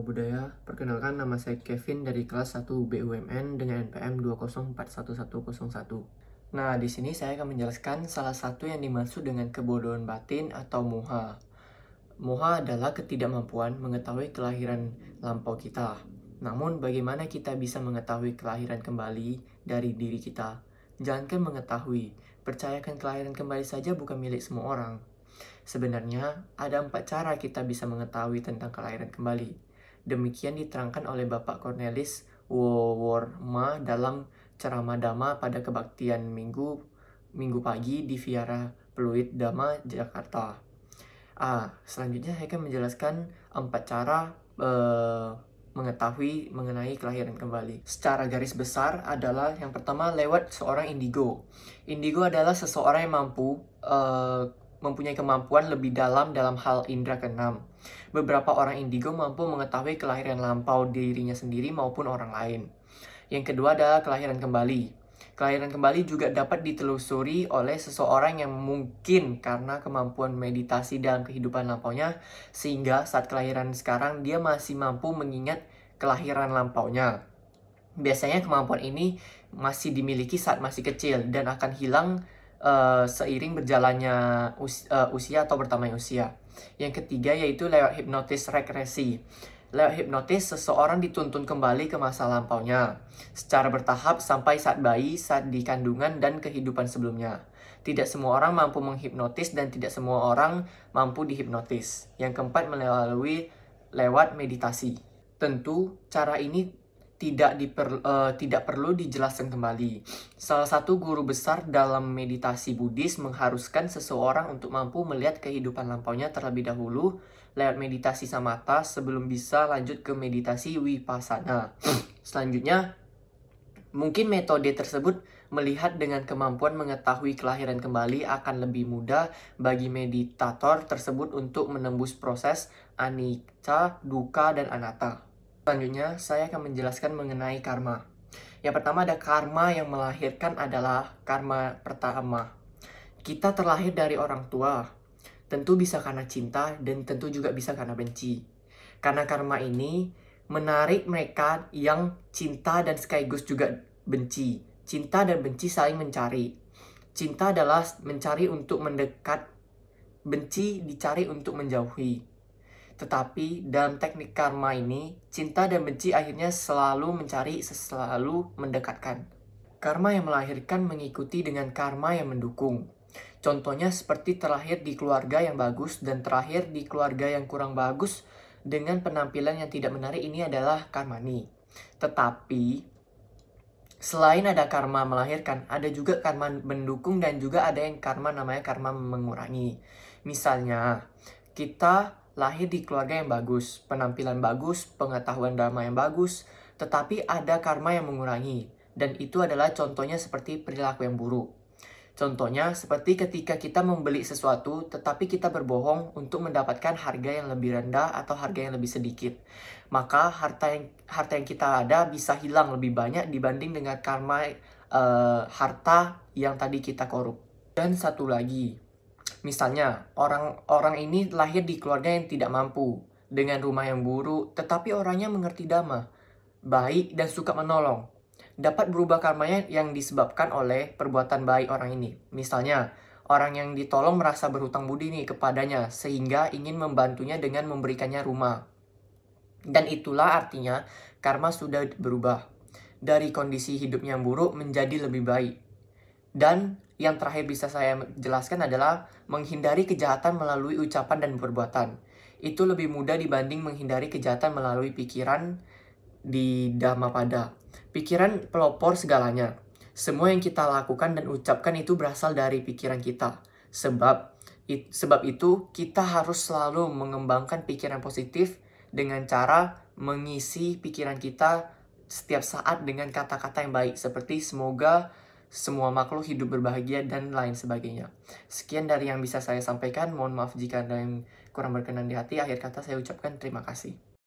Namo Buddhaya. Perkenalkan, nama saya Kevin dari kelas 1 BUMN dengan NPM 2041101. Nah, di sini saya akan menjelaskan salah satu yang dimaksud dengan kebodohan batin atau moha. Moha adalah ketidakmampuan mengetahui kelahiran lampau kita. Namun, bagaimana kita bisa mengetahui kelahiran kembali dari diri kita? Jangankan mengetahui, percayakan kelahiran kembali saja bukan milik semua orang. Sebenarnya, ada 4 cara kita bisa mengetahui tentang kelahiran kembali. Demikian diterangkan oleh Bapak Cornelis Woworma dalam ceramah Dhamma pada kebaktian minggu pagi di Vihara Pluit Dhamma, Jakarta. Selanjutnya saya akan menjelaskan 4 cara mengetahui mengenai kelahiran kembali. Secara garis besar adalah yang pertama lewat seorang indigo. Indigo adalah seseorang yang mempunyai kemampuan lebih dalam hal indera keenam. Beberapa orang indigo mampu mengetahui kelahiran lampau dirinya sendiri maupun orang lain. Yang kedua adalah kelahiran kembali. Kelahiran kembali juga dapat ditelusuri oleh seseorang yang mungkin karena kemampuan meditasi dalam kehidupan lampaunya, sehingga saat kelahiran sekarang dia masih mampu mengingat kelahiran lampaunya. Biasanya kemampuan ini masih dimiliki saat masih kecil dan akan hilang seiring berjalannya usia atau bertambahnya usia. Yang ketiga yaitu lewat hipnotis regresi. Lewat hipnotis, seseorang dituntun kembali ke masa lampaunya secara bertahap sampai saat bayi, saat di kandungan, dan kehidupan sebelumnya. Tidak semua orang mampu menghipnotis dan tidak semua orang mampu dihipnotis. Yang keempat, lewat meditasi. Tentu, cara ini tidak perlu dijelaskan kembali. Salah satu guru besar dalam meditasi Buddhis mengharuskan seseorang untuk mampu melihat kehidupan lampaunya terlebih dahulu lewat meditasi samatha sebelum bisa lanjut ke meditasi vipassana. Selanjutnya, mungkin metode tersebut melihat dengan kemampuan mengetahui kelahiran kembali akan lebih mudah bagi meditator tersebut untuk menembus proses anicca, dukkha, dan anatta. Selanjutnya, saya akan menjelaskan mengenai karma. Yang pertama ada karma yang melahirkan adalah karma pertama. Kita terlahir dari orang tua. Tentu bisa karena cinta dan tentu juga bisa karena benci. Karena karma ini menarik mereka yang cinta dan sekaligus juga benci. Cinta dan benci saling mencari. Cinta adalah mencari untuk mendekat. Benci dicari untuk menjauhi. Tetapi dalam teknik karma ini, cinta dan benci akhirnya selalu mendekatkan. Karma yang melahirkan mengikuti dengan karma yang mendukung. Contohnya seperti terlahir di keluarga yang bagus dan terakhir di keluarga yang kurang bagus dengan penampilan yang tidak menarik, ini adalah karmani. Tetapi selain ada karma melahirkan, ada juga karma mendukung dan juga ada yang namanya karma mengurangi. Misalnya, kita lahir di keluarga yang bagus, penampilan bagus, pengetahuan dhamma yang bagus, tetapi ada karma yang mengurangi. Dan itu adalah contohnya seperti perilaku yang buruk. Contohnya seperti ketika kita membeli sesuatu, tetapi kita berbohong untuk mendapatkan harga yang lebih rendah atau harga yang lebih sedikit. Maka harta yang kita ada bisa hilang lebih banyak dibanding dengan karma harta yang tadi kita korup. Dan satu lagi, misalnya, orang ini lahir di keluarga yang tidak mampu, dengan rumah yang buruk, tetapi orangnya mengerti dhamma, baik dan suka menolong. Dapat berubah karmanya yang disebabkan oleh perbuatan baik orang ini. Misalnya, orang yang ditolong merasa berhutang budi nih kepadanya, sehingga ingin membantunya dengan memberikannya rumah. Dan itulah artinya karma sudah berubah. Dari kondisi hidupnya yang buruk menjadi lebih baik. Dan yang terakhir bisa saya jelaskan adalah menghindari kejahatan melalui ucapan dan perbuatan. Itu lebih mudah dibanding menghindari kejahatan melalui pikiran di Dhammapada. Pikiran pelopor segalanya. Semua yang kita lakukan dan ucapkan itu berasal dari pikiran kita. Sebab itu kita harus selalu mengembangkan pikiran positif dengan cara mengisi pikiran kita setiap saat dengan kata-kata yang baik. Seperti semoga semua makhluk hidup berbahagia dan lain sebagainya. Sekian dari yang bisa saya sampaikan. Mohon maaf jika ada yang kurang berkenan di hati. Akhir kata saya ucapkan terima kasih.